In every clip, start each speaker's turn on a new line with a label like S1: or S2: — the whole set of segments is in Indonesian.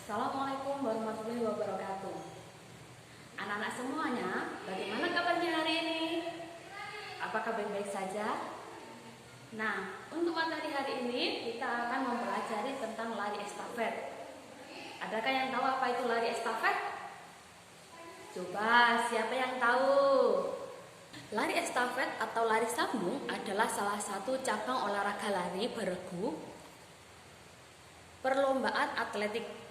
S1: Assalamualaikum warahmatullahi wabarakatuh. Anak-anak semuanya, bagaimana kabarnya hari ini? Apakah baik-baik saja? Nah, untuk materi hari ini kita akan mempelajari tentang lari estafet. Adakah yang tahu apa itu lari estafet? Coba, siapa yang tahu? Lari estafet atau lari sambung adalah salah satu cabang olahraga lari beregu perlombaan atletik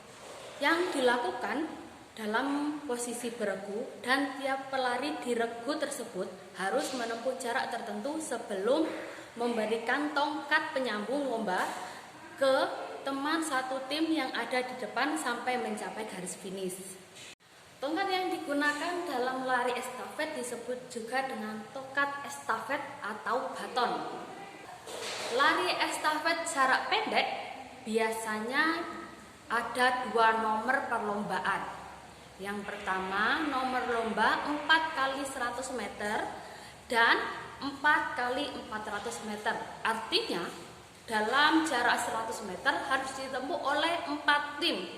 S1: yang dilakukan dalam posisi beregu, dan tiap pelari di regu tersebut harus menempuh jarak tertentu sebelum memberikan tongkat penyambung lomba ke teman satu tim yang ada di depan sampai mencapai garis finish. Tongkat yang digunakan dalam lari estafet disebut juga dengan tongkat estafet atau baton. Lari estafet jarak pendek biasanya ada 2 nomor perlombaan. Yang pertama, nomor lomba 4x100 meter dan 4x400 meter. Artinya, dalam jarak 100 meter harus ditempuh oleh 4 tim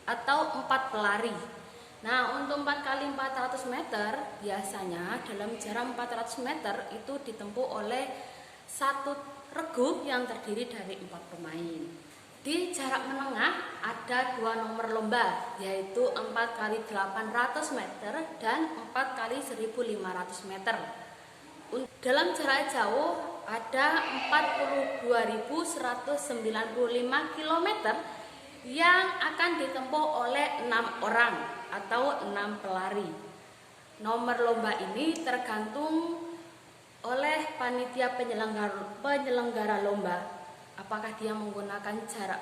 S1: atau 4 pelari. Nah, untuk 4x400 meter biasanya dalam jarak 400 meter itu ditempuh oleh satu regu yang terdiri dari 4 pemain. Di jarak menengah ada 2 nomor lomba, yaitu 4x800 meter dan 4x1500 meter. Dalam jarak jauh ada 42.195 km yang akan ditempuh oleh 6 orang atau 6 pelari. Nomor lomba ini tergantung oleh panitia penyelenggara lomba. Apakah dia menggunakan jarak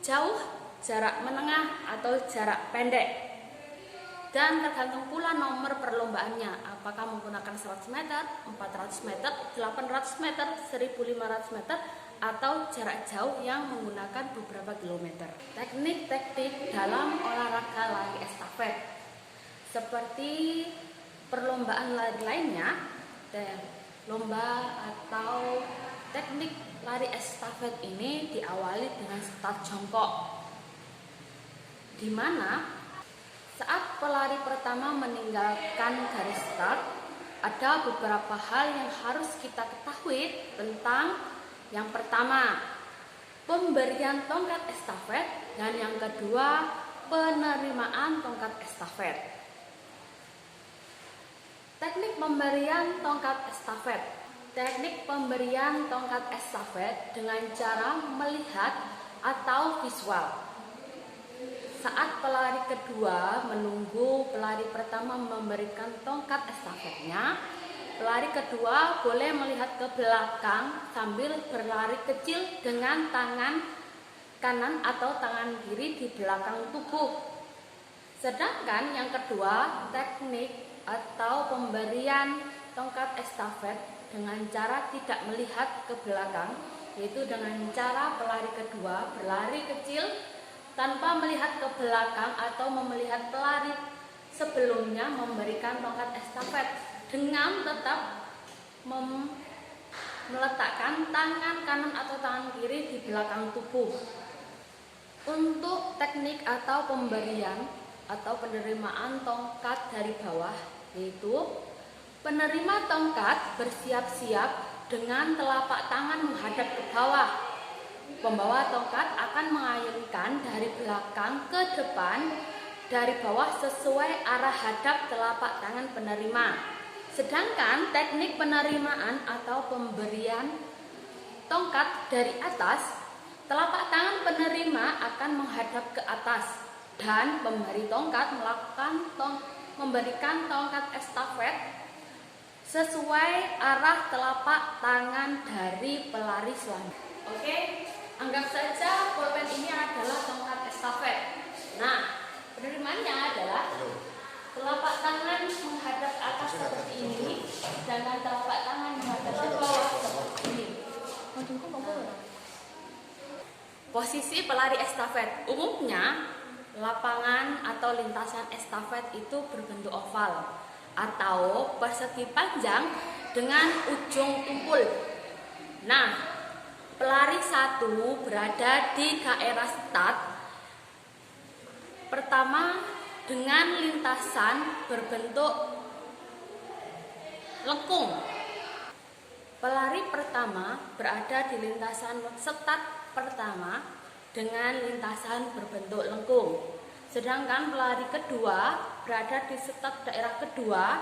S1: jauh, jarak menengah, atau jarak pendek. Dan tergantung pula nomor perlombaannya, apakah menggunakan 100 meter, 400 meter, 800 meter, 1500 meter, atau jarak jauh yang menggunakan beberapa kilometer. Teknik-teknik dalam olahraga lari estafet seperti perlombaan lari lainnya, lomba atau teknik lari estafet ini diawali dengan start jongkok, di mana saat pelari pertama meninggalkan garis start, ada beberapa hal yang harus kita ketahui tentang yang pertama, pemberian tongkat estafet, dan yang kedua, penerimaan tongkat estafet. Teknik pemberian tongkat estafet. Teknik pemberian tongkat estafet dengan cara melihat atau visual. Saat pelari kedua menunggu pelari pertama memberikan tongkat estafetnya, pelari kedua boleh melihat ke belakang sambil berlari kecil dengan tangan kanan atau tangan kiri di belakang tubuh. Sedangkan yang kedua, teknik atau pemberian tongkat estafet dengan cara tidak melihat ke belakang, yaitu dengan cara pelari kedua berlari kecil tanpa melihat ke belakang atau melihat pelari sebelumnya memberikan tongkat estafet dengan tetap meletakkan tangan kanan atau tangan kiri di belakang tubuh. Untuk teknik atau pemberian atau penerimaan tongkat dari bawah, yaitu penerima tongkat bersiap-siap dengan telapak tangan menghadap ke bawah. Pembawa tongkat akan mengayunkan dari belakang ke depan dari bawah sesuai arah hadap telapak tangan penerima. Sedangkan teknik penerimaan atau pemberian tongkat dari atas, telapak tangan penerima akan menghadap ke atas dan pemberi tongkat memberikan tongkat estafet sesuai arah telapak tangan dari pelari selanjutnya. Oke, anggap saja pulpen ini adalah tongkat estafet. Nah, penerimaannya adalah telapak tangan menghadap ke atas seperti ini, dan telapak tangan menghadap ke bawah seperti ini. Posisi pelari estafet umumnya lapangan atau lintasan estafet itu berbentuk oval atau persegi panjang dengan ujung tumpul. Nah, pelari satu berada di daerah start Pertama, dengan lintasan berbentuk lengkung. Pelari pertama berada di lintasan start pertama dengan lintasan berbentuk lengkung. Sedangkan pelari kedua berada di start daerah kedua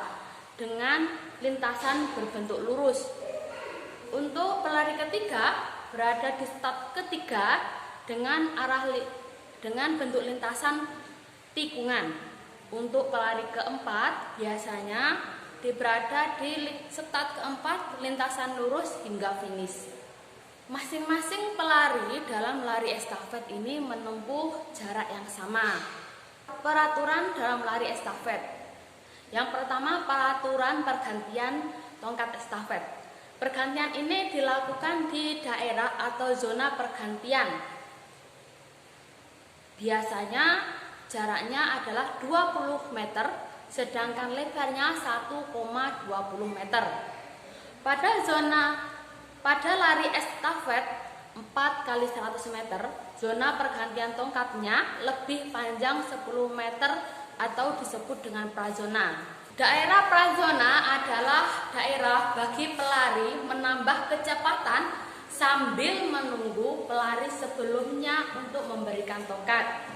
S1: dengan lintasan berbentuk lurus. Untuk pelari ketiga berada di start ketiga dengan bentuk lintasan tikungan. Untuk pelari keempat biasanya berada di start keempat lintasan lurus hingga finish. Masing-masing pelari dalam lari estafet ini menempuh jarak yang sama. Peraturan dalam lari estafet. Yang pertama, peraturan pergantian tongkat estafet. Pergantian ini dilakukan di daerah atau zona pergantian. Biasanya jaraknya adalah 20 meter, sedangkan lebarnya 1,20 meter. Pada lari estafet 4 kali 100 meter, zona pergantian tongkatnya lebih panjang 10 meter atau disebut dengan prazona. Daerah prazona adalah daerah bagi pelari menambah kecepatan sambil menunggu pelari sebelumnya untuk memberikan tongkat.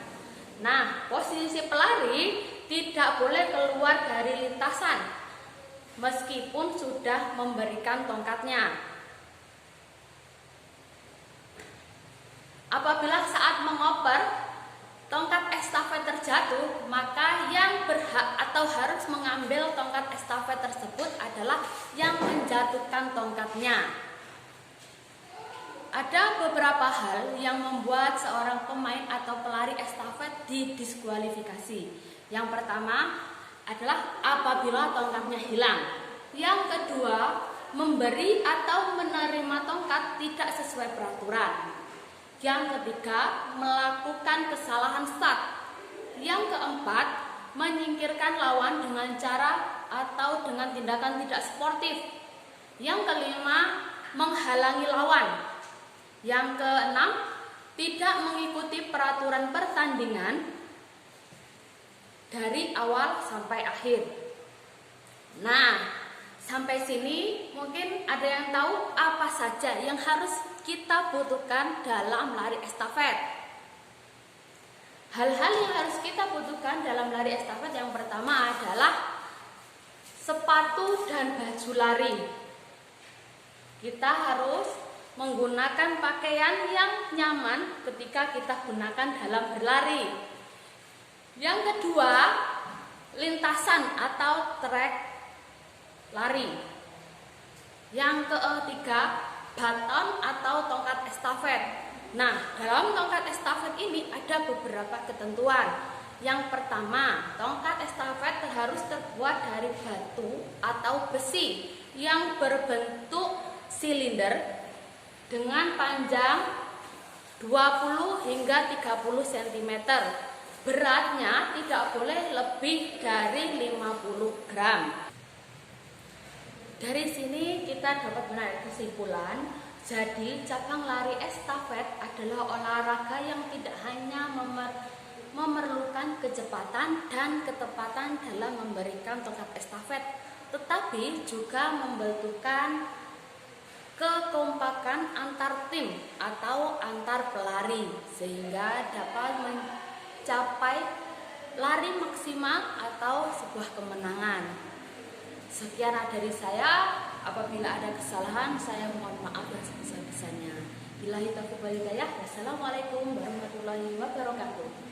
S1: Nah, posisi pelari tidak boleh keluar dari lintasan meskipun sudah memberikan tongkatnya. Apabila saat mengoper tongkat estafet terjatuh, maka yang berhak atau harus mengambil tongkat estafet tersebut adalah yang menjatuhkan tongkatnya. Ada beberapa hal yang membuat seorang pemain atau pelari estafet didiskualifikasi. Yang pertama adalah apabila tongkatnya hilang. Yang kedua, memberi atau menerima tongkat tidak sesuai peraturan. Yang ketiga, melakukan kesalahan start. Yang keempat, menyingkirkan lawan dengan cara atau dengan tindakan tidak sportif. Yang kelima, menghalangi lawan. Yang keenam, tidak mengikuti peraturan pertandingan dari awal sampai akhir. Nah, sampai sini mungkin ada yang tahu apa saja yang harus kita butuhkan dalam lari estafet. Hal-hal yang harus kita butuhkan dalam lari estafet yang pertama adalah sepatu dan baju lari. Kita harus menggunakan pakaian yang nyaman ketika kita gunakan dalam berlari. Yang kedua, lintasan atau trek lari. Yang ketiga, baton atau tongkat estafet. Nah, dalam tongkat estafet ini ada beberapa ketentuan. Yang pertama, tongkat estafet harus terbuat dari batu atau besi yang berbentuk silinder dengan panjang 20 hingga 30 cm. Beratnya tidak boleh lebih dari 50 gram. Dari sini kita dapat menarik kesimpulan, jadi cabang lari estafet adalah olahraga yang tidak hanya memerlukan kecepatan dan ketepatan dalam memberikan tongkat estafet, tetapi juga membutuhkan kekompakan antar tim atau antar pelari sehingga dapat mencapai lari maksimal atau sebuah kemenangan. Sekian dari saya. Apabila ada kesalahan, saya mohon maaf yang sebesar-besarnya. Billahi taufiq wal hidayah. Wassalamualaikum warahmatullahi wabarakatuh.